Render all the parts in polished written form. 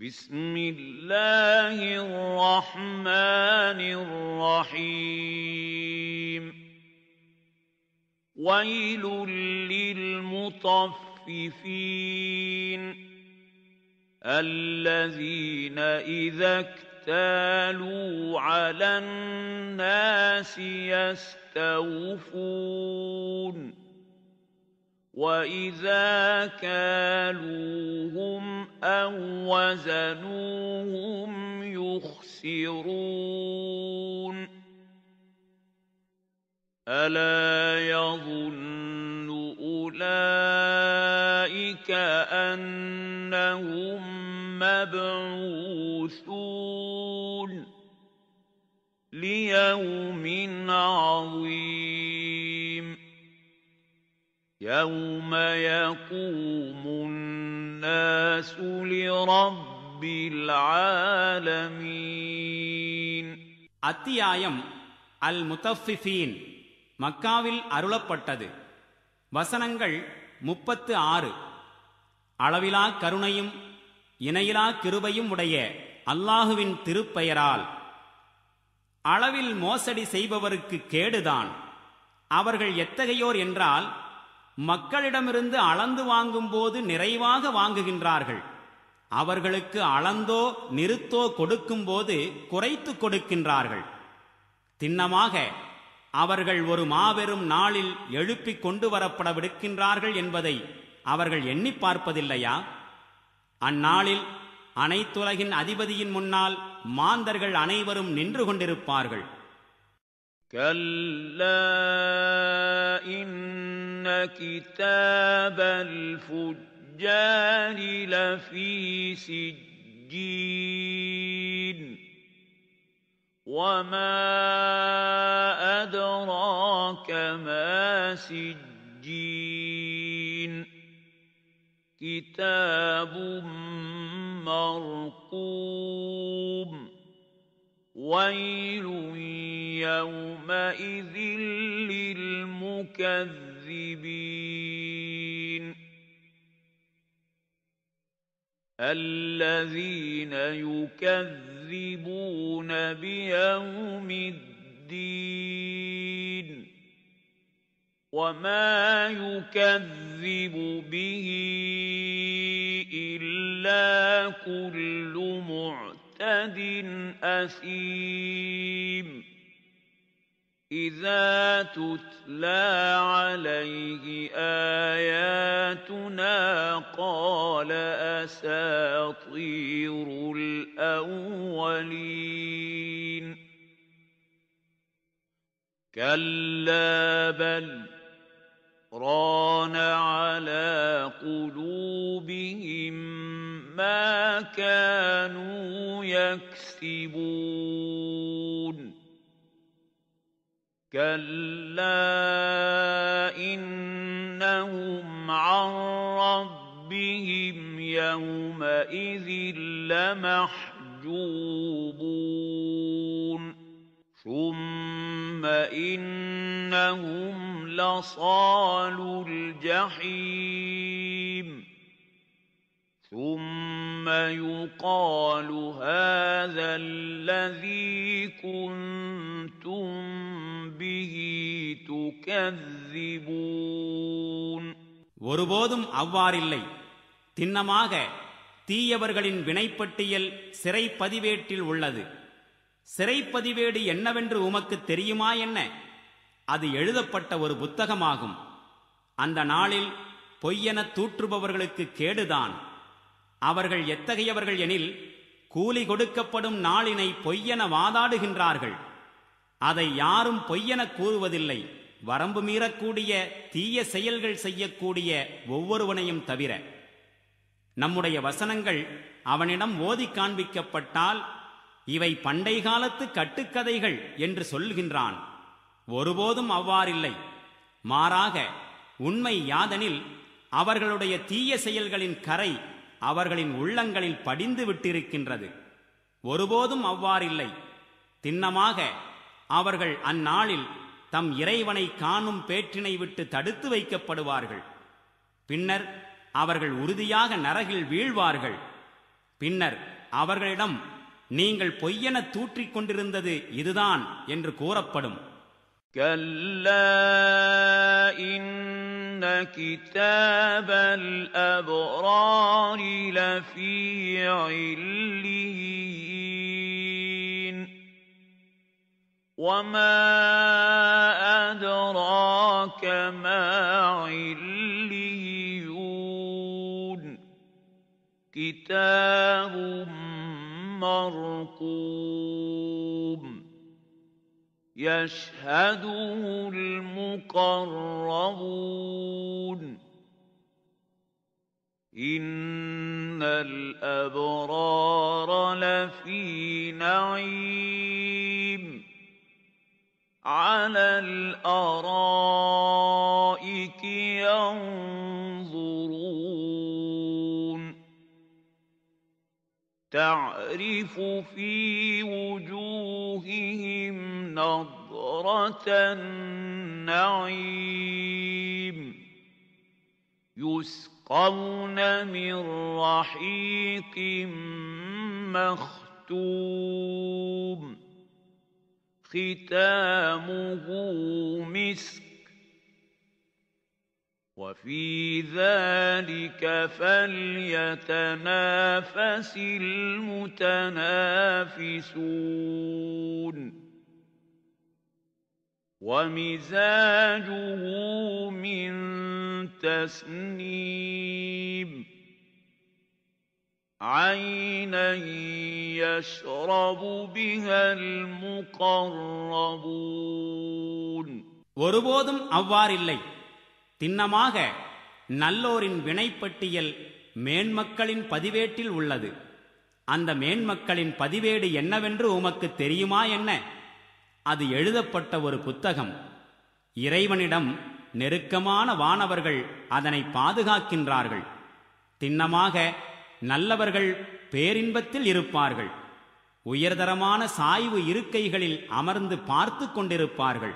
بسم الله الرحمن الرحيم ويل للمطففين الذين إذا اكتالوا على الناس يستوفون وإذا كالوهم أو وزنوهم يخسرون ألا يظن أولئك أنهم مبعوثون ليوم عظيم يوم يقوم الناس لرب العالمين. அத்தியாயம் அல் முத்தஃபிஃபீன் மக்காவில் அருளப்பட்டது. வசனங்கள் 36. அளவிலா கருணையும் இணையிலா கிருபையும் உடைய அல்லாஹுவின் திருப்பெயரால். அளவில் மோசடி செய்பவருக்கு கேடுதான். அவர்கள் எத்தகையோர் என்றால், மக்களிடமிருந்து அளந்து வாங்கும்போது நிறைவாக வாங்குகின்றார்கள். அவர்களுக்கு அளந்தோ நிறுத்தோ கொடுக்கும்போது குறைத்து கொடுக்கின்றார்கள். திண்ணமாக அவர்கள் ஒரு மாபெரும் நாளில் எழுப்பிக் கொண்டு வரப்படவிருக்கின்றார்கள் என்பதை அவர்கள் எண்ணி பார்ப்பதில்லையா? அந்நாளில் அனைத்துலகின் அதிபதியின் முன்னால் மாந்தர்கள் அனைவரும் நின்று கொண்டிருப்பார்கள். كلا إن كتاب الفجار لفي سجين وما أدراك ما سجين كتاب مرقوم ويل يومئذ للمكذبين الذين يكذبون بيوم الدين وما يكذب به إلا كل معتد أثيم إذا تتلى عليه آياتنا قال أساطير الأولين كلا بل ران على قلوبهم ما كانوا يكسبون كلا إنهم عن ربهم يومئذ لمحجوبون ثم إنهم لصالو الجحيم ثم يقال هذا الذي كنتم به تكذبون. ஒருபோதும் அவ்வாறில்லை. திண்ணமாக தீயவர்களின் வினைப்பட்டியல் சிறைப்பதிவேட்டில் உள்ளது. சிறைப்பதிவேடு என்னவென்று உமக்கு தெரியுமா என்ன? அது எழுதப்பட்ட ஒரு புத்தகமாகும். அந்த நாளில் பொய்யென தூற்றுபவர்களுக்கு கேடுதான். அவர்கள் எத்தகையவர்கள் எனில், கூலி கொடுக்கப்படும் நாளினை பொய்யென வாதாடுகின்றார்கள். அதை யாரும் பொய்யென கூறுவதில்லை, வரம்பு மீறக்கூடிய தீய செயல்கள் செய்யக்கூடிய ஒவ்வொருவனையும் தவிர. நம்முடைய வசனங்கள் அவனிடம் ஓதி காண்பிக்கப்பட்டால், இவை பண்டை காலத்து கட்டுக்கதைகள் என்று சொல்கின்றான். ஒருபோதும் அவ்வாறில்லை. மாறாக உண்மை யாதெனில், அவர்களுடைய தீய செயல்களின் கரை அவர்களின் உள்ளங்களில் படிந்து விட்டிருக்கின்றது. ஒருபோதும் அவ்வாறில்லை. திண்ணமாக அவர்கள் அந்நாளில் தம் இறைவனை காணும் பேற்றினை விட்டு தடுத்து வைக்கப்படுவார்கள். பின்னர் அவர்கள் உறுதியாக நரகில் வீழ்வார்கள். பின்னர் அவர்களிடம் நீங்கள் பொய்யென தூற்றிக் கொண்டிருந்தது இதுதான் என்று கூறப்படும். كلا إن كتاب الأبرار لفي عليين وما أدراك ما عليون كتاب مرقوم يشهده المقربون إن الأبرار لفي نعيم على الأرائك ينظرون تعرف في وجوههم نضرة النعيم يسقون من رحيق مختوم ختامه مسك وفي ذلك فليتنافس المتنافسون ومزاجه من تسنيم عينا يشرب بها المقربون. ஒருபோதும் அவ்வாறில்லை. திண்ணமாக நல்லோரின் வினைப்பட்டியல் மேன்மக்களின் பதிவேட்டில் உள்ளது. அந்த மேன்மக்களின் பதிவேடு என்னவென்று உமக்கு தெரியுமா என்ன? அது எழுதப்பட்ட ஒரு புத்தகம். இறைவனிடம் நெருக்கமான வானவர்கள் அதனை பாதுகாக்கின்றார்கள். திண்ணமாக நல்லவர்கள் பேரின்பத்தில் இருப்பார்கள். உயர்தரமான சாய்வு இருக்கைகளில் அமர்ந்து பார்த்து கொண்டிருப்பார்கள்.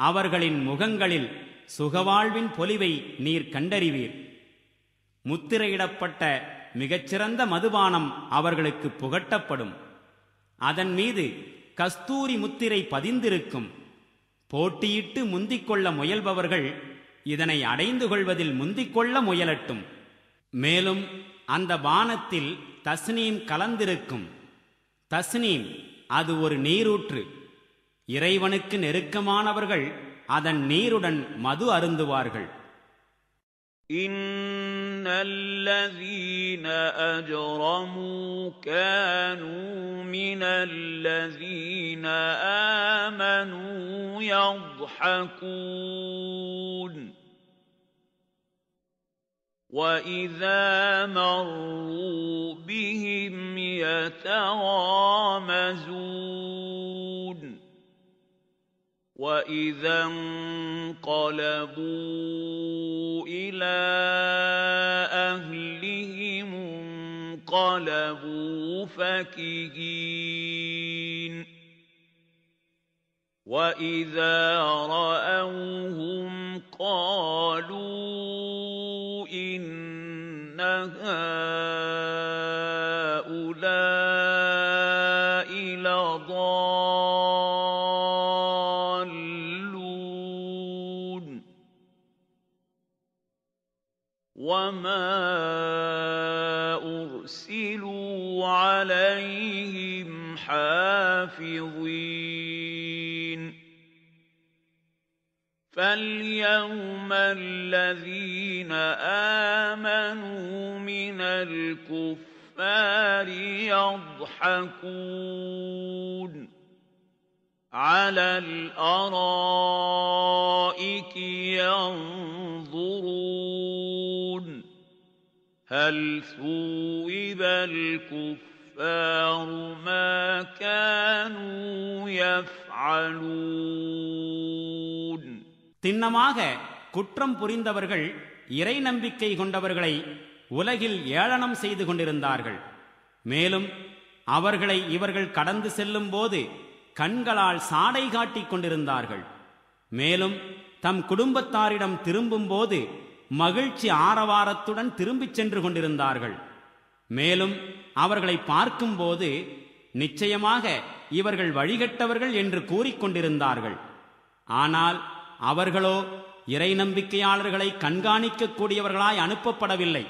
அவர்களின் முகங்களில் சுகவாழ்வின் பொலிவை நீர் கண்டறிவீர். முத்திரையிடப்பட்ட மிகச்சிறந்த மதுபானம் அவர்களுக்கு புகட்டப்படும். அதன் மீது கஸ்தூரி முத்திரை பதிந்திருக்கும். போட்டியிட்டு முந்திக்கொள்ள முயல்பவர்கள் இதனை அடைந்து கொள்வதில் முந்திக்கொள்ள முயலட்டும். மேலும் அந்த பானத்தில் தஸ்னீம் கலந்திருக்கும். தஸ்னீம் அது ஒரு நீரூற்று. இறைவனுக்கு நெருக்கமானவர்கள் அதன் நீருடன் மது அருந்துவார்கள். إن الذين أجرموا كانوا من الذين آمنوا يضحكون وإذا مروا بهم يتغامزون وإذا انقلبوا إلى أهلهم انقلبوا فكهين وإذا رأوهم قالوا إن هؤلاء لضالون وما أرسلوا عليهم حافظين فاليوم الذين آمنوا من الكفار يضحكون على الأرائك ينظرون هل ثوب الكفار ما كانوا يفعلون. திண்ணமாக குற்றம் புரிந்தவர்கள் இறை நம்பிக்கை கொண்டவர்களை உலகில் ஏளனம் செய்து கொண்டிருந்தார்கள். மேலும் அவர்களை இவர்கள் கடந்து செல்லும் போது கண்களால் சாடை காட்டிக் கொண்டிருந்தார்கள். மேலும் தம் குடும்பத்தாரிடம் திரும்பும் போது மகிழ்ச்சி ஆரவாரத்துடன் திரும்பிச் சென்று கொண்டிருந்தார்கள். மேலும் அவர்களை பார்க்கும்போது நிச்சயமாக இவர்கள் வழிகட்டவர்கள் என்று கூறிக்கொண்டிருந்தார்கள். ஆனால் அவர்களோ இறை நம்பிக்கையாளர்களை கண்காணிக்கக்கூடியவர்களாய் அனுப்பப்படவில்லை.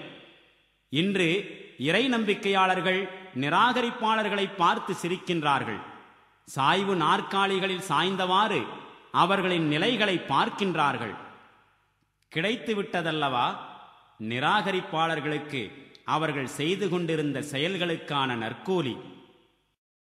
இன்று இறை நம்பிக்கையாளர்கள் நிராகரிப்பாளர்களை பார்த்து சிரிக்கின்றார்கள். சாய்வு நாற்காலிகளில் சாய்ந்தவாறு அவர்களின் நிலைகளை பார்க்கின்றார்கள். கிடைத்துவிட்டதல்லவா நிராகரிப்பாளர்களுக்கு அவர்கள் செய்து கொண்டிருந்த செயல்களுக்கான நற்கூலி.